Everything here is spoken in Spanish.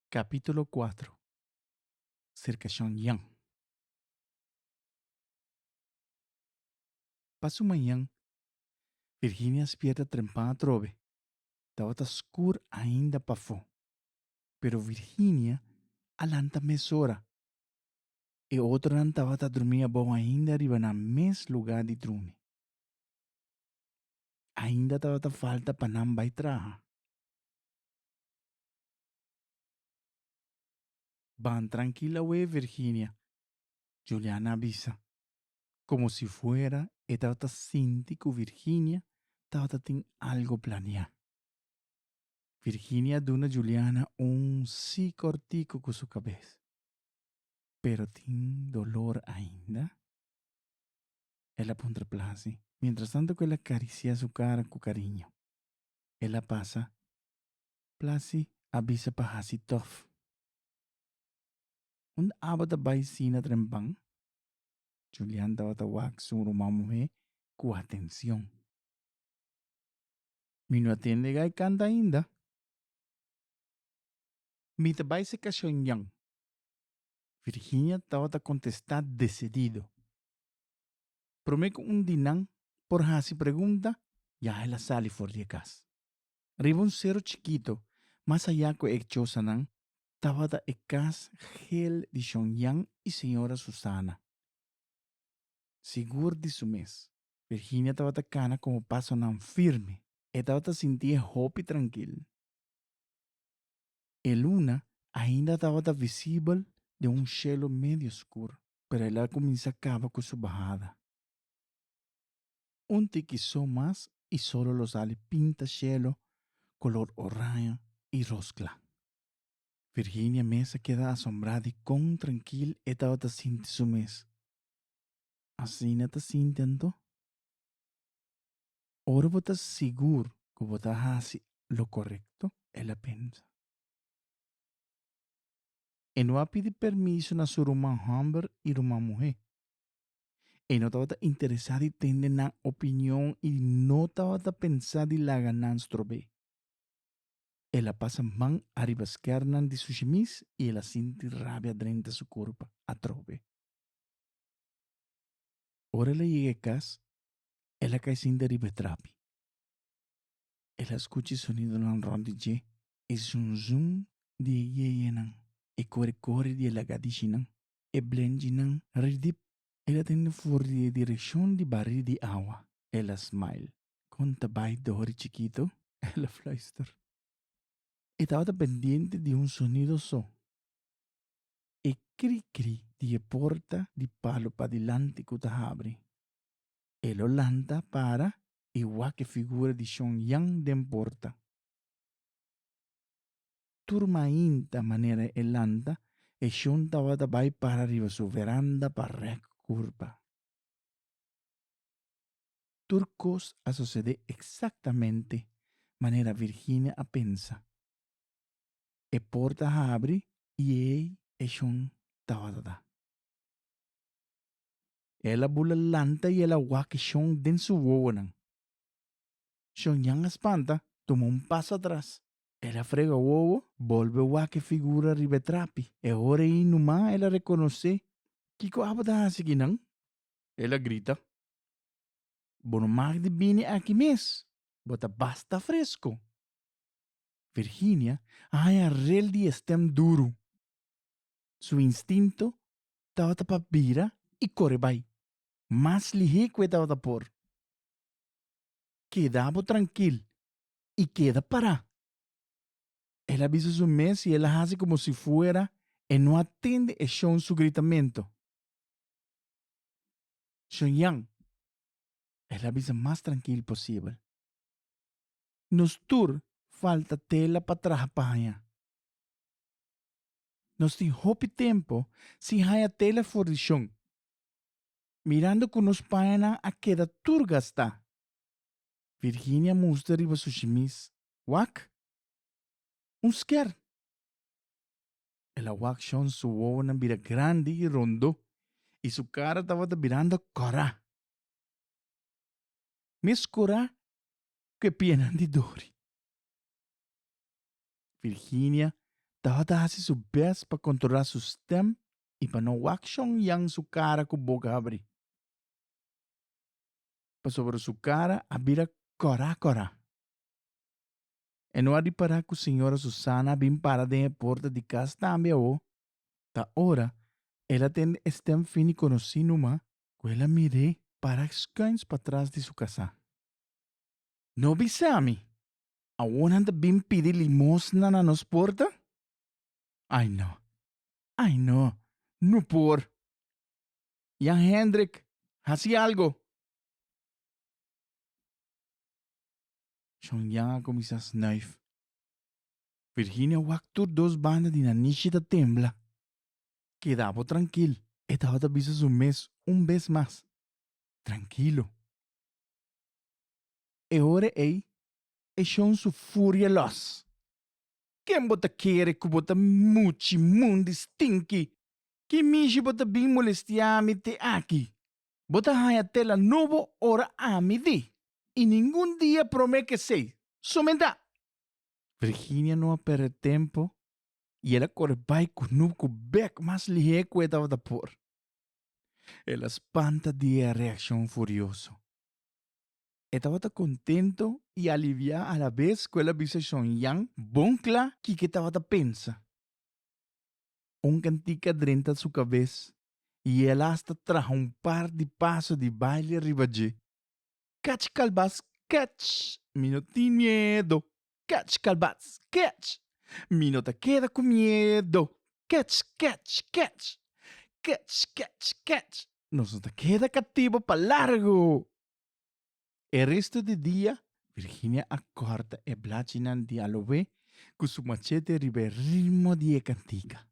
Capítulo 4. Cerca Pyongyang. Passo manhã, Virginia despierta trempada trove. Estava escuro ainda para fora. Pero Virginia alanta mesora. E outra não estava a dormir bom ainda arriba na mesmo lugar de drone. Ainda estava a falta para não vai trabalhar. Van tranquila, we Virginia. Juliana avisa. Como si fuera, estaba a sentir que Virginia estava a ter algo planeado. Virginia dona Juliana sí cortico con su cabeza. Pero tiene dolor ainda. Ella pondrá place. Mientras tanto que él acaricia su cara con cariño. Ella pasa. Place avisa para Hasitov. Un abad bay sina trempang. Julian dava wak su mujer con atención. Mi no atiende gai canta ainda. Mi te bay se cachonyan. Virginia estaba a contestar decidido. Prometo un dinán por hasi pregunta, ya ela sale for de casa. Arriba un cero chiquito, más allá que Ekchosanan, estaba da ekas gel de Pyongyang y señora Susana. Seguro de su mes, Virginia estaba da cana como paso nan firme, estaba da sentir hope y tranquilo. El luna ainda estaba da visible de un cielo medio oscuro, pero ella comienza a acabar con su bajada. Un tiquizó más y solo los ale pinta cielo color orange y roscla. Virginia Mesa queda asombrada y con tranquil estaba te siente su mes. Así no te sintiendo. Ahora vos estás seguro que vos haces lo correcto, ella piensa. Y no ha pedido permiso na su rumah hombre y rumah mujer. Y no estaba interesada en tener una opinión y no estaba pensando en la ganancia trobe. Ella pasa man arriba esquerda de su chemise y ella siente rabia dentro de su cuerpo a trobe. Ahora le llega a casa, ella cae sin arriba trapi. Ella escucha el sonido de un rondille. Es un zoom de yeyenan. E corre de la gadishinan. E blenjinan redip. Ella tiene fuera de dirección de barril de agua. Ella smile. Con tabay de hori chiquito, ella fluister. Estaba pendiente de un sonido so. E cri de porta de palo para adelante que te abre. El Holanda para igual que figura de Pyongyang den porta. Turmainta manera elanda e shunta vada vai para arriba su veranda para curva. Turcos a suceder exactamente manera Virginia a pensa. E porta abre e shun tavada. Ela bula lanta e ela waki shun den su wonan. Shun yang espanta, toma un paso atrás. Ela frega o ovo, volve a que figura ribetrapi. E ora inuma ela reconoce. Kiko abada asiginang? Ela grita. Bono magdi bini aqui mes. Bota basta fresco. Virginia haya rel di estem duro. Su instinto tava papira e corre bai. Mas lihe que tava por. Quedava tranquilo. E queda para. Ela avisa su mes y ela hace como si fuera e no atende e Sean su gritamento. Pyongyang. Ela avisa más tranquilo posible. Nos tur falta tela para trabalhar. Nos tem hopi tempo si haya tela for chão. Mirando que nos paina a queda tur gasta. Virginia mostra riba su chemise. Wak? Sker. Ela wak Sean su na vira grande e rondo. E su cara estava virando cora. Mes cora que piena de dor. Virginia Estaba hace su best para controlar su stem y para no action yang su cara con boca abrir. Pa sobre su cara había cora. E não há de parar que a senhora Susana vem para de porta de casa também, oh. Ta ora, ela tem este fini conhecido numa, que ela mire para escães para trás de sua casa. Não bisami, a one anda bem pedir limosna na nos porta? Ai não por. Jan Hendrik, hasi algo. Schon Jan começa a snuif. Virginia waktu dos bandas de nanishi da tembla. Quedava tranquilo. Estava da bisa um mês mais. Tranquilo. E ora ei, e schon su furia los. Quem bota querer que bota muchi mundi stinky? Que mishi bota bem molestiami te aqui? Bota hai até la novo ora ami di. E nenhum dia promete que sei. Somente. Virginia não perde tempo. E ela corre vai com o bec mais ligeiro que estava da por. Ela espanta de a reação furioso. Estaba tan contento y aliviado a la vez que la visión yang boncla que estaba tan pensa. Un cantica drenta su cabeza y él hasta trajo un par de pasos de baile arriba allí. Catch calbas, catch, mi no tiene miedo. Catch calbas, catch, mi no te queda con miedo. Catch, catch, catch, catch, catch, catch. No se te queda cativo para largo. El resto del día, Virginia acorda e blacinan di alove con su machete ribe ritmo di cantica.